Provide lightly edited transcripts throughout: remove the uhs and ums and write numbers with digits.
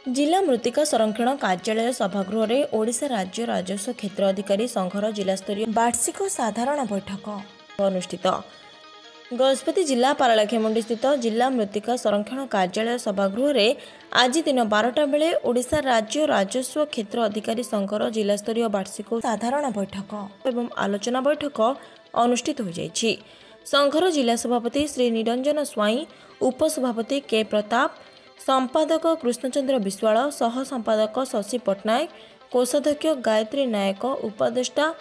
जिला मृत्तिका संरक्षण कार्यालय सभागृह में ओडिशा राज्य राजस्व क्षेत्र अधिकारी संघर जिलास्तरीय वार्षिक साधारण बैठक अनुष्ठित। गजपति जिला पारलाखेमुंडी स्थित जिला मृत्तिका संरक्षण कार्यालय सभागृह में आज दिन 12टा बेले ओडिशा राज्य राजस्व क्षेत्र अधिकारी संघर जिलास्तरीय वार्षिक साधारण बैठक एवं आलोचना बैठक अनुष्ठित हो जाइछि। संघर जिला सभापति श्री निरंजन स्वाई, उपसभापति के प्रताप, संपादक कृष्णचंद्र विश्वाल, सह संपादक शशि पट्टनायक, कोषाध्यक्ष गायत्री नायक, उपदेष्टा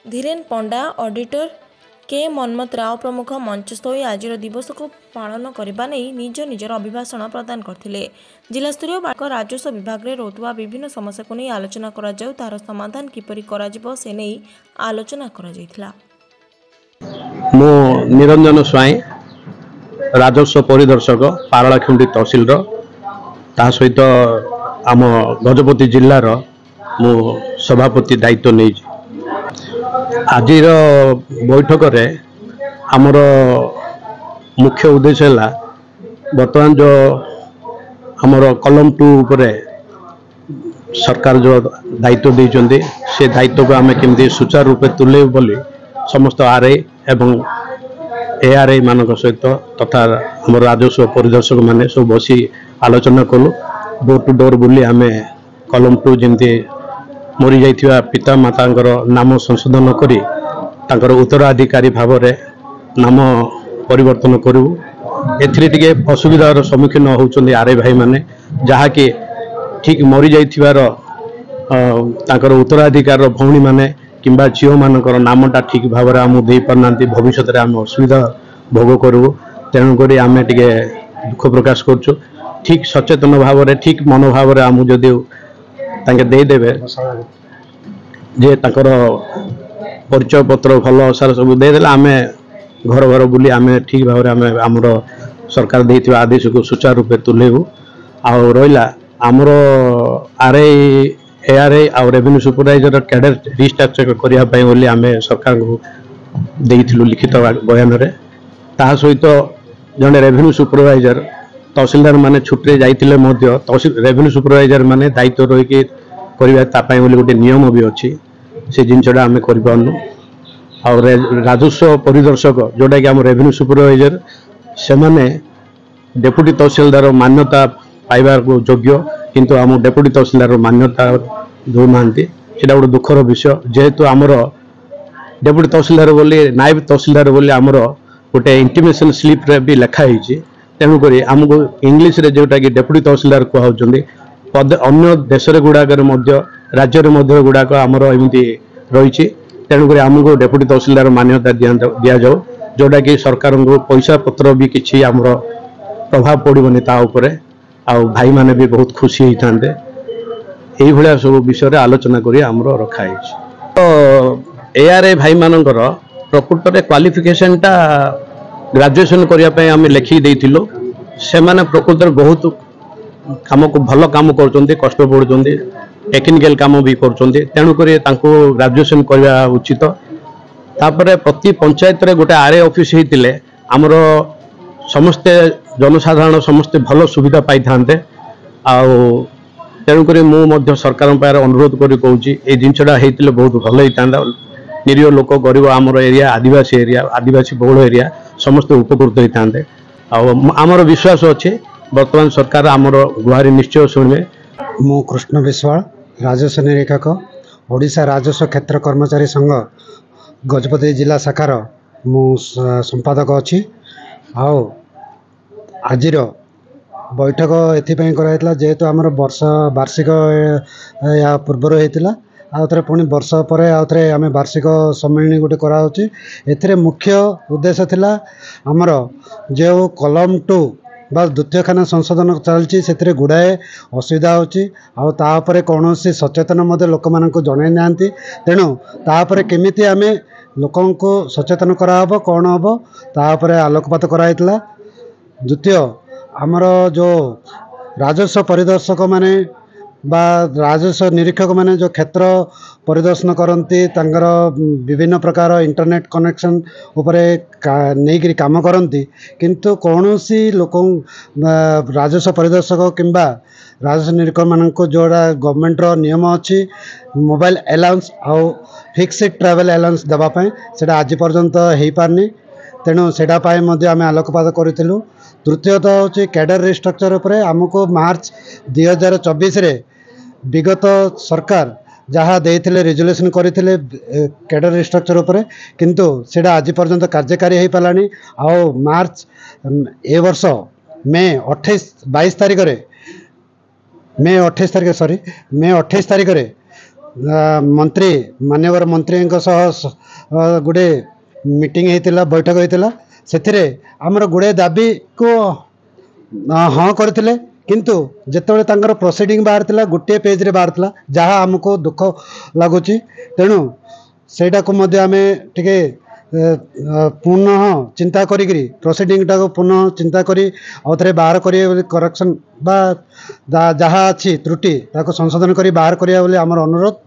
धीरेन पंडा, ऑडिटर के मनमत राव प्रमुख मंचस्थ होई आज दिवस को पालन करने नहीं निज निजर अभिभाषण प्रदान करथिले। जिलास्तरीय राजस्व विभाग में रोथुवा विभिन्न समस्या को नहीं आलोचना करा जाउ, तार समाधान किपरि करा जिवो से नहीं आलोचना करा जाइथिला। मो निरंजन स्वाई, राजस्व परिदर्शक पारलाखेमुंडी तहसिल ता सहित आम गजपति जिलार मु सभापति दायित्व नहीं। आज बैठक रे आमर मुख्य उद्देश्य है बर्तमान जो आमर कलम 2 उपरे सरकार जो दायित्व देइचंदी से दायित्व को आम केमती सुचारू रूपे तुले बोली समस्त आरआई एवं एआरआई मान सहित तथा आम राजस्व परिदर्शक माने सब बसी आलोचना कलु। डोर टू डोर बुली आम कलम 2 जमी मरी जाइथिबा पिता मातांकर नाम संशोधन करी तांकर उत्तराधिकारी भाव में नाम परिवर्तन करू। एथिरे टिके असुविधार सम्मुखीन होउचंदी आरआई भाई माने, जहाँकि ठीक मरी जाइथिबार तांकर उत्तराधिकार भौणी माने किंबा झील मानकर नामटा ठीक भाव में आम दे पारना, भविष्य में आम असुविधा भोग करूँ। तेणुक आम टे दुख प्रकाश करुँ। ठीक सचेतन भाव में ठीक मनोभाव में आम जदि देदेवे जे ताकर परिचय पत्र भल सार सब देदेले आम घर घर बुली आम ठीक भाव में आमर सरकार देथिबा आदेश को सुचारू रूपे तुलेबू। आउ रहा आमर आरआई एआरआई आउ रेवेन्यू सुपरवाइजर कैडर रिस्ट्रक्चर करने बोली आम सरकार को देइथिलु लिखित बयान रे। ता सहित जड़े रेवेन्यू सुपरवाइजर तहसिलदार माने छुट्टी जाइथिले मध्य तहसिल रेवेन्यू सुपरवाइजर माने दायित्व रही करने बोली गोटे नियम भी अच्छी से जिनसा आम करपारनु। और राजस्व परिदर्शक जोटा कि आम रेवेन्यू सुपरवाइजर से माने डेपुटी तहसिलदार मान्यता पाइबार योग्य, किंतु आम डेपुटी तहसिलदार मान्यता दौना सेटा गोटे दुखर विषय। जेहेतु आमर डेपुटी तहसिलदार बोली नायब तहसिलदार बोली आमर गोटे इंटीमेशन स्लिप रे भी लिखाई, तेणुक आमको इंग्लीश रे जोटा कि डेपुटी तहसिलदार कहते पद अन्य देश गुड़ाक राज्य गुड़ाक आमर एमती रही। तेणुक आमको डेपुटी तहसिलदार मान्यता दि जाऊ, जोटा कि सरकार को पैसा पत्र भी किसी आमर प्रभाव पड़ोनी ताऊपर आउ भाई माने भी बहुत खुशी होता यही भाया सब विषय आलोचना करी आमर रखाई। तो एआरआई भाई मानकर प्रकृत में क्वालिफिकेशन टा ग्रेजुएशन करने आम लिखी देइथिलु। से माने प्रकृत में बहुत काम को भल काम कर कष्ट पड़ुं, टेक्निकल काम भी कर, तेणुक ग्रेजुएशन करवा उचित। तापर प्रति पंचायत रे गोटे आरआई ऑफिस होते आमर समस्ते जनसाधारण समस्ते भल सुविधा पाई था। तेणुक मु सरकार अनुरोध कर कहूँ ये जिनसा होते बहुत भल होता। निरीह लोक गरीब आमर एरिया आदिवासी बहुल एरिया समस्त उपकृत होते। आमर विश्वास अच्छे बर्तमान सरकार आमर गुहारी निश्चय शुणे। मु कृष्ण विश्वाल, राजस्व निरीक्षक, ओडिशा राजस्व क्षेत्र कर्मचारी संघ गजपति जिला शाखार मु संपादक अच्छी। आज बैठक एपाई कराइला जेहेतु आमर वर्ष वार्षिक या पूर्वर होता आउे पुणी वर्ष पर आउे आम वार्षिक सम्मेलन गोटे कराऊँच। ए मुख्य उद्देश्य थिला आमर जो कलम 2 बा द्वितीय खाना संशोधन चलती से गुड़ाए असुविधा होपर कौन सचेतन लोक मान जन ना। तेणु तापर केमिति आम लोक सचेतन कराब कौन हम तापर आलोकपात कराइला। द्वितीय आमर जो राजस्व परिदर्शक माने बा राजस्व निरीक्षक मैंने जो क्षेत्र परिदर्शन करती विभिन्न प्रकार इंटरनेट कनेक्शन उपरे नहीं काम करती किंतु कौन सी लोक राजस्व परिदर्शक किंबा राजस्व निरीक्षक मान जोड़ा गवर्नमेंट नियम अच्छी मोबाइल अलाउंस आउ फिक्स्ड ट्रैवल अलाउंस देवाई से आज पर्यंत हो पारनी तेणु से आम आलोकपात करूँ। तृतीयतः हूँ कैडर रिस्ट्रक्चर उपरे आमको मार्च 2024 रे विगत सरकार जहाँ देते रेजुलेसन करते कैडर रिस्ट्रक्चर उपरे किंतु सेटा आज पर्यंत कार्यकारी हो पारानी। आओ मार्च ए वर्ष मे 22 तारिख मे 28 तारिख मंत्री माननीय मंत्री गोटे मीटिंग होता बैठक होता से आमर गुड़े दाबी को हाँ करते किंतु जितेबाला तांकर प्रोसीडिंग बाहर गोटे पेज रे बाहर जहाँ आमको दुख लगुच तेणु सेटा को आम टे पुनः चिंता करी प्रोसीडिंग टाक पुनः चिंता करी आउे बाहर करें करेक्शन बा जहाँ अच्छी त्रुटि ताको संशोधन करी बाहर करिया बोली आमर अनुरोध।